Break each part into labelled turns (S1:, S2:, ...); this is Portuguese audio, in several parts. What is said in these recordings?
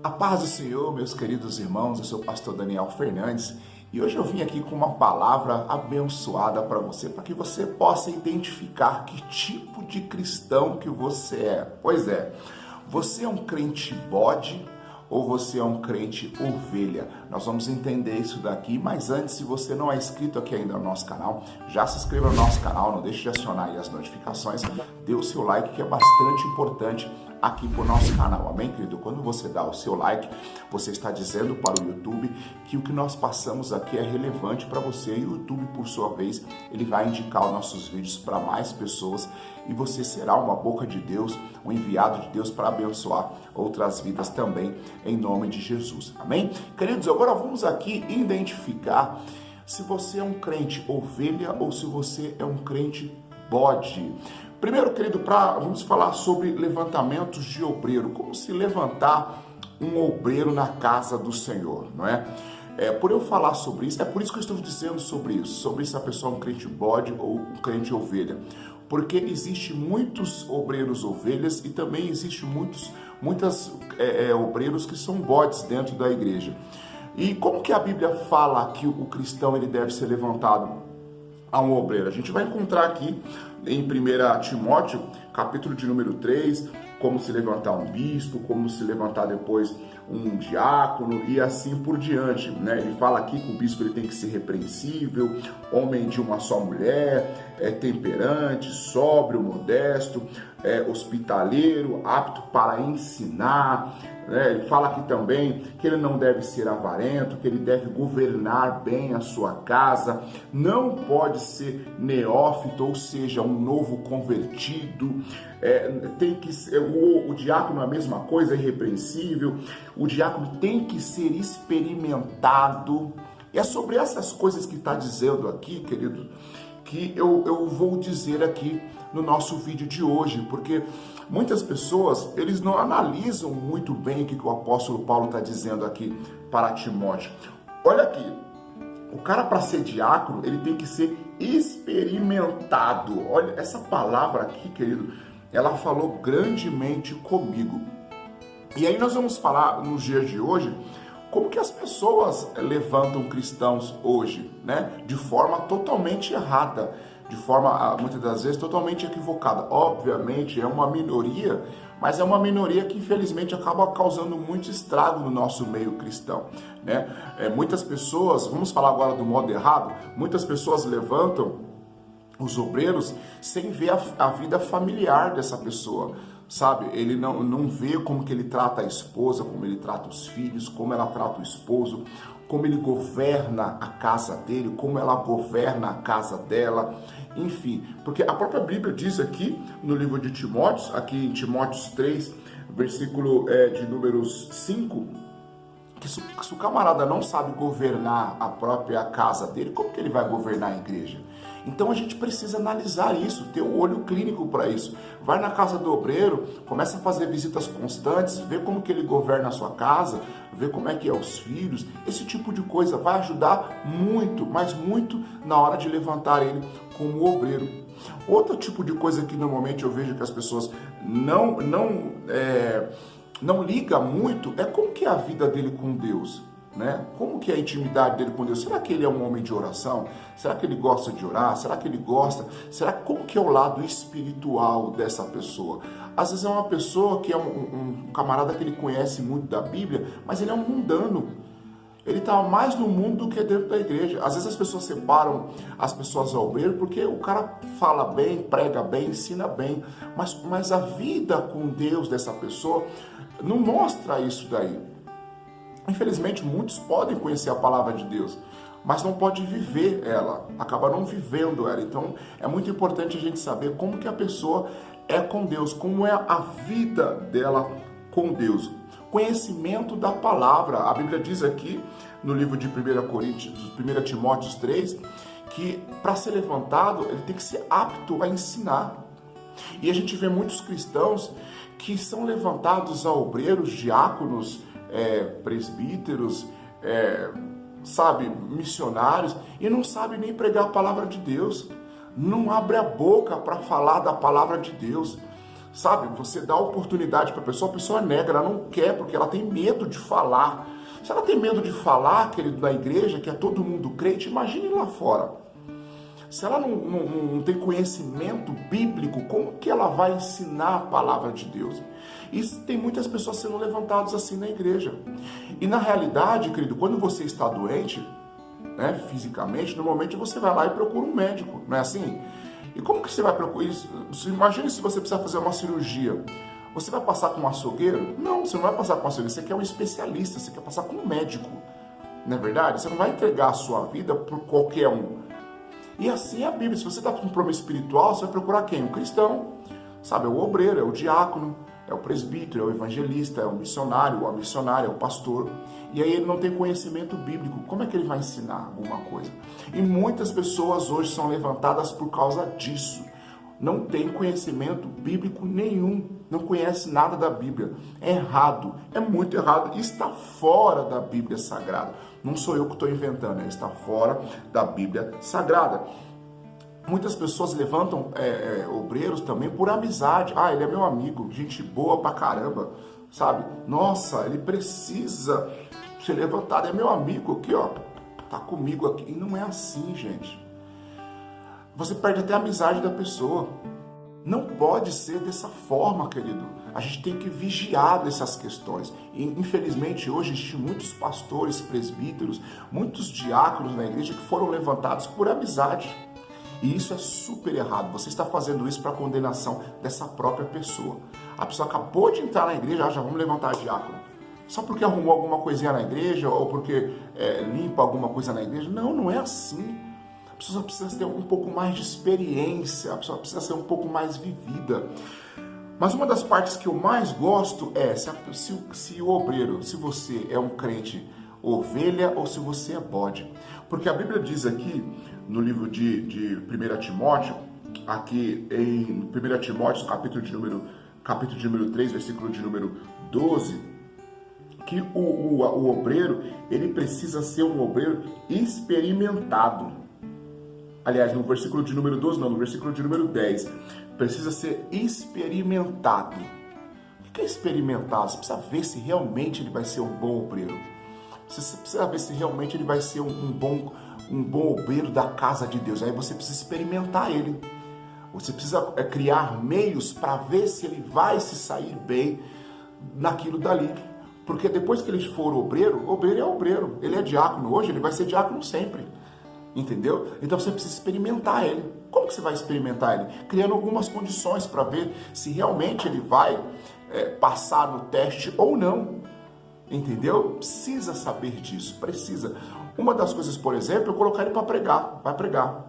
S1: A paz do Senhor, meus queridos irmãos, eu sou o pastor Daniel Fernandes e hoje eu vim aqui com uma palavra abençoada para você que você possa identificar que tipo de cristão que você é. Pois é, você é um crente bode ou você é um crente ovelha? Nós vamos entender isso daqui, mas antes, se você não é inscrito aqui ainda no nosso canal, já se inscreva no nosso canal, não deixe de acionar aí as notificações, dê o seu like que é bastante importante aqui para o nosso canal, amém, querido? Quando você dá o seu like, você está dizendo para o YouTube que o que nós passamos aqui é relevante para você e o YouTube, por sua vez, ele vai indicar os nossos vídeos para mais pessoas e você será uma boca de Deus, um enviado de Deus para abençoar outras vidas também, em nome de Jesus, amém? Queridos, agora vamos aqui identificar se você é um crente ovelha ou se você é um crente bode. Primeiro, querido, vamos falar sobre levantamentos de obreiro. Como se levantar um obreiro na casa do Senhor, não é? Por eu falar sobre isso, é por isso que eu estou dizendo sobre se a pessoa é um crente bode ou um crente ovelha. Porque existe muitos obreiros ovelhas e também existe muitos obreiros que são bodes dentro da igreja. E como que a Bíblia fala que o cristão ele deve ser levantado a um obreiro? A gente vai encontrar aqui em 1 Timóteo, capítulo de número 3, como se levantar um bispo, como se levantar depois um diácono e assim por diante, né? Ele fala aqui que o bispo ele tem que ser repreensível, homem de uma só mulher, temperante, sóbrio, modesto, hospitaleiro, apto para ensinar, né? Ele fala aqui também que ele não deve ser avarento, que ele deve governar bem a sua casa, não pode ser neófito, ou seja, um novo convertido, tem que ser, o diácono é a mesma coisa, é irrepreensível, o diácono tem que ser experimentado. E é sobre essas coisas que está dizendo aqui, querido, que eu vou dizer aqui no nosso vídeo de hoje, porque muitas pessoas, eles não analisam muito bem o que o apóstolo Paulo está dizendo aqui para Timóteo. Olha aqui, o cara para ser diácono, ele tem que ser experimentado. Olha, essa palavra aqui, querido, ela falou grandemente comigo. E aí nós vamos falar nos dias de hoje como que as pessoas levantam cristãos hoje, né? De forma totalmente errada, de forma, muitas das vezes, totalmente equivocada. Obviamente, é uma minoria, mas é uma minoria que, infelizmente, acaba causando muito estrago no nosso meio cristão, né? Muitas pessoas, vamos falar agora do modo errado, muitas pessoas levantam os obreiros sem ver a vida familiar dessa pessoa, sabe? Ele não vê como que ele trata a esposa, como ele trata os filhos, como ela trata o esposo, como ele governa a casa dele, como ela governa a casa dela, enfim. Porque a própria Bíblia diz aqui no livro de Timóteo, aqui em Timóteo 3, versículo de números 5, que se o camarada não sabe governar a própria casa dele, como que ele vai governar a igreja? Então a gente precisa analisar isso, ter um olho clínico para isso. Vai na casa do obreiro, começa a fazer visitas constantes, vê como que ele governa a sua casa, vê como é que é os filhos, esse tipo de coisa vai ajudar muito, mas muito na hora de levantar ele como obreiro. Outro tipo de coisa que normalmente eu vejo que as pessoas não liga muito é como que é a vida dele com Deus, né? Como que é a intimidade dele com Deus? Será que ele é um homem de oração? Será que ele gosta de orar? Será que ele gosta? Como que é o lado espiritual dessa pessoa? Às vezes é uma pessoa que é um camarada que ele conhece muito da Bíblia, mas ele é um mundano. Ele está mais no mundo do que dentro da igreja. Às vezes as pessoas separam as pessoas ao obreiro porque o cara fala bem, prega bem, ensina bem, mas a vida com Deus dessa pessoa não mostra isso daí. Infelizmente, muitos podem conhecer a palavra de Deus, mas não pode viver ela, acaba não vivendo ela. Então, é muito importante a gente saber como que a pessoa é com Deus, como é a vida dela com Deus. Conhecimento da palavra. A Bíblia diz aqui, no livro de 1 Timóteo 3, que para ser levantado, ele tem que ser apto a ensinar. E a gente vê muitos cristãos que são levantados a obreiros, diáconos, presbíteros, missionários, e não sabe nem pregar a palavra de Deus, não abre a boca para falar da palavra de Deus, Sabe, você dá oportunidade para a pessoa nega, ela não quer porque ela tem medo de falar. Se ela tem medo de falar, querido, na igreja, que é todo mundo crente, imagine lá fora. Se ela não tem conhecimento bíblico, como que ela vai ensinar a palavra de Deus? E tem muitas pessoas sendo levantadas assim na igreja. E na realidade, querido, quando você está doente, né, fisicamente, normalmente você vai lá e procura um médico, não é assim? E como que você vai procurar isso? Imagine se você precisar fazer uma cirurgia. Você vai passar com um açougueiro? Não, você não vai passar com um açougueiro. Você quer um especialista, você quer passar com um médico. Não é verdade? Você não vai entregar a sua vida por qualquer um. E assim é a Bíblia. Se você está com um problema espiritual, você vai procurar quem? Um cristão. Sabe, é o obreiro, é o diácono, é o presbítero, é o evangelista, é o missionário, ou a missionária, é o pastor. E aí ele não tem conhecimento bíblico. Como é que ele vai ensinar alguma coisa? E muitas pessoas hoje são levantadas por causa disso. Não tem conhecimento bíblico nenhum. Não conhece nada da Bíblia. É errado. É muito errado. Está fora da Bíblia Sagrada. Não sou eu que estou inventando. Está fora da Bíblia Sagrada. Muitas pessoas levantam obreiros também por amizade. Ah, ele é meu amigo. Gente boa pra caramba. Sabe? Nossa, ele precisa ser levantado. É meu amigo aqui, ó. Tá comigo aqui. E não é assim, gente. Você perde até a amizade da pessoa. Não pode ser dessa forma, querido. A gente tem que vigiar nessas questões. E, infelizmente, hoje existem muitos pastores, presbíteros, muitos diáconos na igreja que foram levantados por amizade. E isso é super errado. Você está fazendo isso para a condenação dessa própria pessoa. A pessoa acabou de entrar na igreja, já vamos levantar diácono. Só porque arrumou alguma coisinha na igreja ou porque limpa alguma coisa na igreja. Não, não é assim. A pessoa precisa ter um pouco mais de experiência, a pessoa precisa ser um pouco mais vivida. Mas uma das partes que eu mais gosto é se o obreiro, se você é um crente ovelha ou se você é bode. Porque a Bíblia diz aqui, no livro de 1 Timóteo, aqui em 1 Timóteo, capítulo de número 3, versículo de número 12, que o obreiro, ele precisa ser um obreiro experimentado. Aliás, no versículo de número 12, não, no versículo de número 10, precisa ser experimentado. O que é experimentado? Você precisa ver se realmente ele vai ser um bom obreiro. Você precisa ver se realmente ele vai ser um bom obreiro da casa de Deus. Aí você precisa experimentar ele. Você precisa criar meios para ver se ele vai se sair bem naquilo dali. Porque depois que ele for obreiro é obreiro. Ele é diácono hoje, ele vai ser diácono sempre. Entendeu? Então você precisa experimentar ele. Como que você vai experimentar ele? Criando algumas condições para ver se realmente ele vai passar no teste ou não. Entendeu? Precisa saber disso, precisa. Uma das coisas, por exemplo, é colocar ele para pregar. Vai pregar.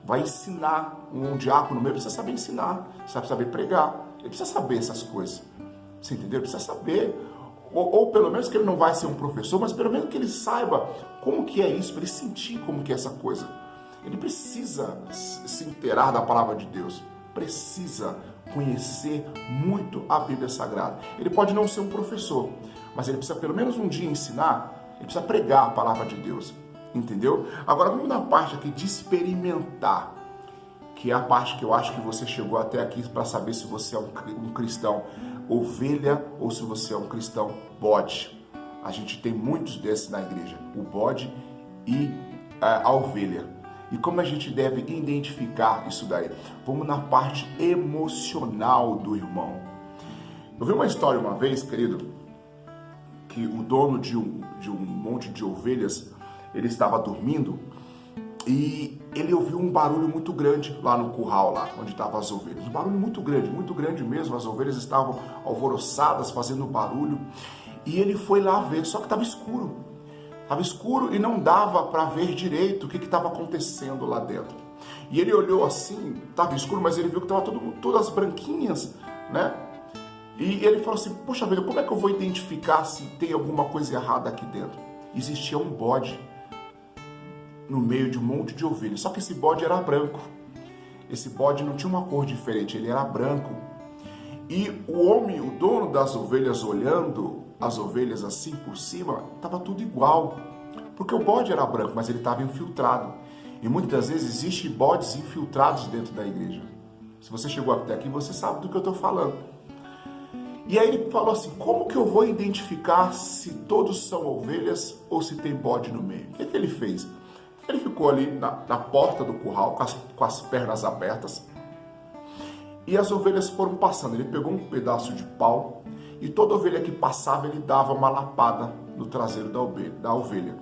S1: Vai ensinar. Um diácono meu precisa saber ensinar. Precisa saber pregar. Ele precisa saber essas coisas. Você entendeu? Ele precisa saber. Ou pelo menos que ele não vai ser um professor, mas pelo menos que ele saiba como que é isso, para ele sentir como que é essa coisa. Ele precisa se inteirar da palavra de Deus, precisa conhecer muito a Bíblia Sagrada. Ele pode não ser um professor, mas ele precisa pelo menos um dia ensinar, ele precisa pregar a palavra de Deus, entendeu? Agora vamos na parte aqui de experimentar, que é a parte que eu acho que você chegou até aqui para saber se você é um cristão ovelha ou se você é um cristão bode. A gente tem muitos desses na igreja, o bode e a ovelha. E como a gente deve identificar isso daí? Vamos na parte emocional do irmão. Eu vi uma história uma vez, querido, que o dono de um monte de ovelhas, ele estava dormindo e ele ouviu um barulho muito grande lá no curral, lá onde estavam as ovelhas. Um barulho muito grande mesmo. As ovelhas estavam alvoroçadas, fazendo barulho. E ele foi lá ver, só que estava escuro. Estava escuro e não dava para ver direito o que estava acontecendo lá dentro. E ele olhou assim, estava escuro, mas ele viu que estavam todas branquinhas, né? E ele falou assim, poxa vida, como é que eu vou identificar se tem alguma coisa errada aqui dentro? Existia um bode no meio de um monte de ovelhas. Só que esse bode era branco. Esse bode não tinha uma cor diferente, ele era branco. E o dono das ovelhas, olhando as ovelhas assim por cima, estava tudo igual. Porque o bode era branco, mas ele estava infiltrado. E muitas vezes existem bodes infiltrados dentro da igreja. Se você chegou até aqui, você sabe do que eu estou falando. E aí ele falou assim, como que eu vou identificar se todos são ovelhas ou se tem bode no meio? O que ele fez? Ele ficou ali na porta do curral com as pernas abertas e as ovelhas foram passando. Ele pegou um pedaço de pau e toda ovelha que passava ele dava uma lapada no traseiro da ovelha.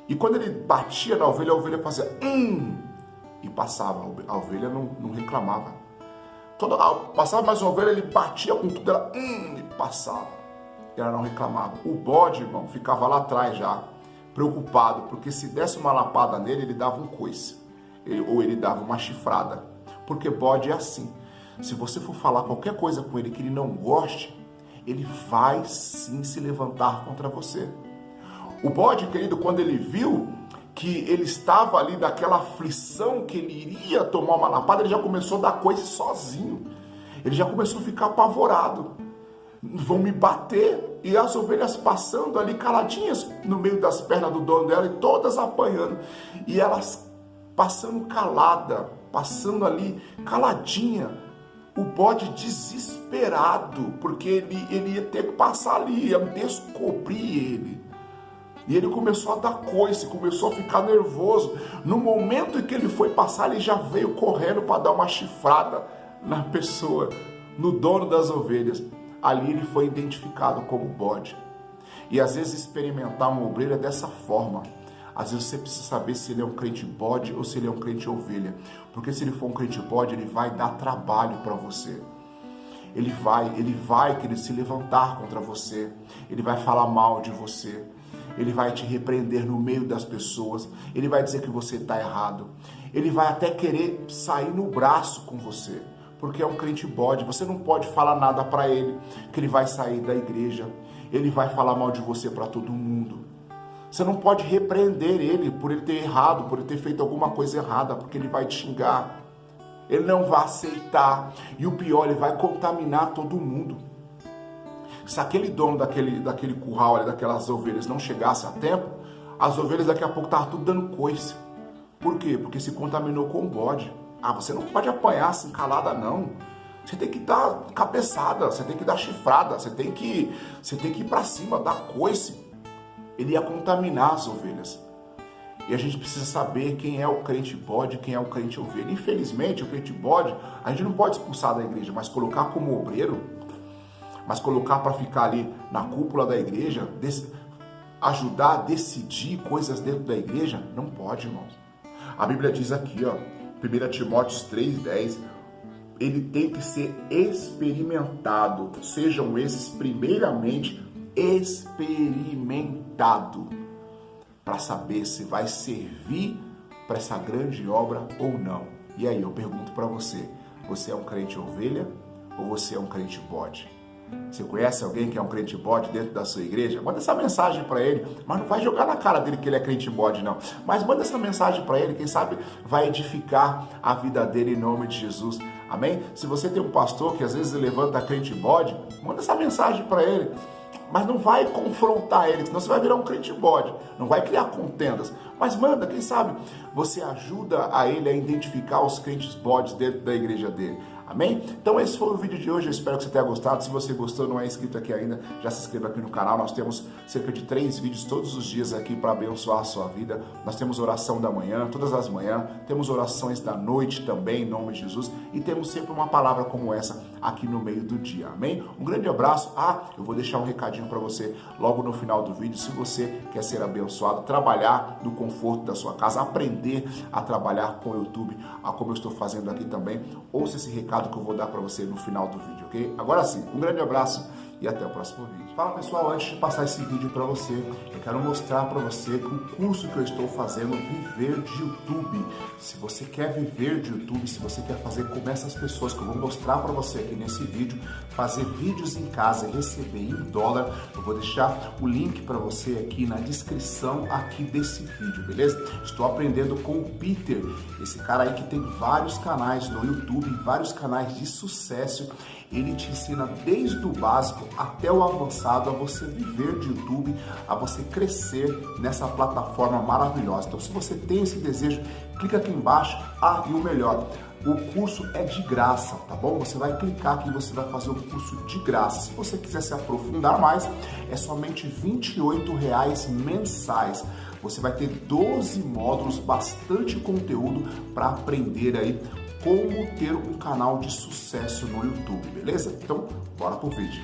S1: E quando ele batia na ovelha, a ovelha fazia e passava. A ovelha não reclamava. Passava mais uma ovelha, ele batia com tudo, ela e passava. E ela não reclamava. O bode, irmão, ficava lá atrás já, preocupado, porque se desse uma lapada nele, ele dava um coice. Ou ele dava uma chifrada. Porque bode é assim. Se você for falar qualquer coisa com ele que ele não goste, ele vai sim se levantar contra você. O bode, querido, quando ele viu que ele estava ali daquela aflição, que ele iria tomar uma lapada, ele já começou a dar coice sozinho. Ele já começou a ficar apavorado. Vão me bater. E as ovelhas passando ali caladinhas no meio das pernas do dono dela e todas apanhando. E elas passando calada, passando ali caladinha. O bode desesperado, porque ele ia ter que passar ali, ia descobrir ele. E ele começou a dar coice, começou a ficar nervoso. No momento em que ele foi passar, ele já veio correndo para dar uma chifrada na pessoa, no dono das ovelhas. Ali ele foi identificado como bode. E às vezes experimentar um obreiro é dessa forma. Às vezes você precisa saber se ele é um crente bode ou se ele é um crente ovelha. Porque se ele for um crente bode, ele vai dar trabalho para você. Ele vai querer se levantar contra você. Ele vai falar mal de você. Ele vai te repreender no meio das pessoas. Ele vai dizer que você está errado. Ele vai até querer sair no braço com você. Porque é um crente bode. Você não pode falar nada para ele, que ele vai sair da igreja. Ele vai falar mal de você para todo mundo. Você não pode repreender ele por ele ter errado, por ele ter feito alguma coisa errada, porque ele vai te xingar. Ele não vai aceitar. E o pior, ele vai contaminar todo mundo. Se aquele dono daquele curral, ali, daquelas ovelhas não chegasse a tempo, as ovelhas daqui a pouco estavam tudo dando coice. Por quê? Porque se contaminou com o bode. Você não pode apanhar assim calada, não. Você tem que dar cabeçada, você tem que dar chifrada, você tem que ir para cima, dar coice. Ele ia contaminar as ovelhas. E a gente precisa saber quem é o crente bode e quem é o crente ovelha. Infelizmente, o crente bode, a gente não pode expulsar da igreja, mas colocar como obreiro, mas colocar para ficar ali na cúpula da igreja, ajudar a decidir coisas dentro da igreja, não pode, irmãos. A Bíblia diz aqui, 1 Timóteo 3,10, ele tem que ser experimentado. Sejam esses primeiramente experimentado, para saber se vai servir para essa grande obra ou não. E aí eu pergunto para você, você é um crente ovelha ou você é um crente bode? Você conhece alguém que é um crente bode dentro da sua igreja? Manda essa mensagem para ele, mas não vai jogar na cara dele que ele é crente bode, não. Mas manda essa mensagem para ele, quem sabe vai edificar a vida dele em nome de Jesus. Amém? Se você tem um pastor que às vezes levanta crente bode, manda essa mensagem para ele. Mas não vai confrontar ele, senão você vai virar um crente bode. Não vai criar contendas. Mas manda, quem sabe você ajuda a ele a identificar os crentes bodes dentro da igreja dele. Amém? Então esse foi o vídeo de hoje, eu espero que você tenha gostado. Se você gostou, não é inscrito aqui ainda, já se inscreva aqui no canal. Nós temos cerca de 3 vídeos todos os dias aqui para abençoar a sua vida. Nós temos oração da manhã, todas as manhãs, temos orações da noite também, em nome de Jesus, e temos sempre uma palavra como essa aqui no meio do dia. Amém? Um grande abraço. Eu vou deixar um recadinho para você logo no final do vídeo. Se você quer ser abençoado, trabalhar no conforto da sua casa, aprender a trabalhar com o YouTube, como eu estou fazendo aqui também, ouça esse recado que eu vou dar para você no final do vídeo, ok? Agora sim, um grande abraço e até o próximo vídeo. Fala pessoal, antes de passar esse vídeo para você, eu quero mostrar para você que o curso que eu estou fazendo, Viver de YouTube. Se você quer viver de YouTube, se você quer fazer como essas pessoas que eu vou mostrar para você aqui nesse vídeo, fazer vídeos em casa e receber em dólar, eu vou deixar o link para você aqui na descrição aqui desse vídeo, beleza? Estou aprendendo com o Peter, esse cara aí que tem vários canais no YouTube, vários canais de sucesso. Ele te ensina desde o básico até o avançado a você viver de YouTube, a você crescer nessa plataforma maravilhosa. Então, se você tem esse desejo, clica aqui embaixo. E o melhor, o curso é de graça, tá bom? Você vai clicar aqui e você vai fazer um curso de graça. Se você quiser se aprofundar mais, é somente R$ 28 mensais. Você vai ter 12 módulos, bastante conteúdo para aprender aí como ter um canal de sucesso no YouTube, beleza? Então, bora pro vídeo.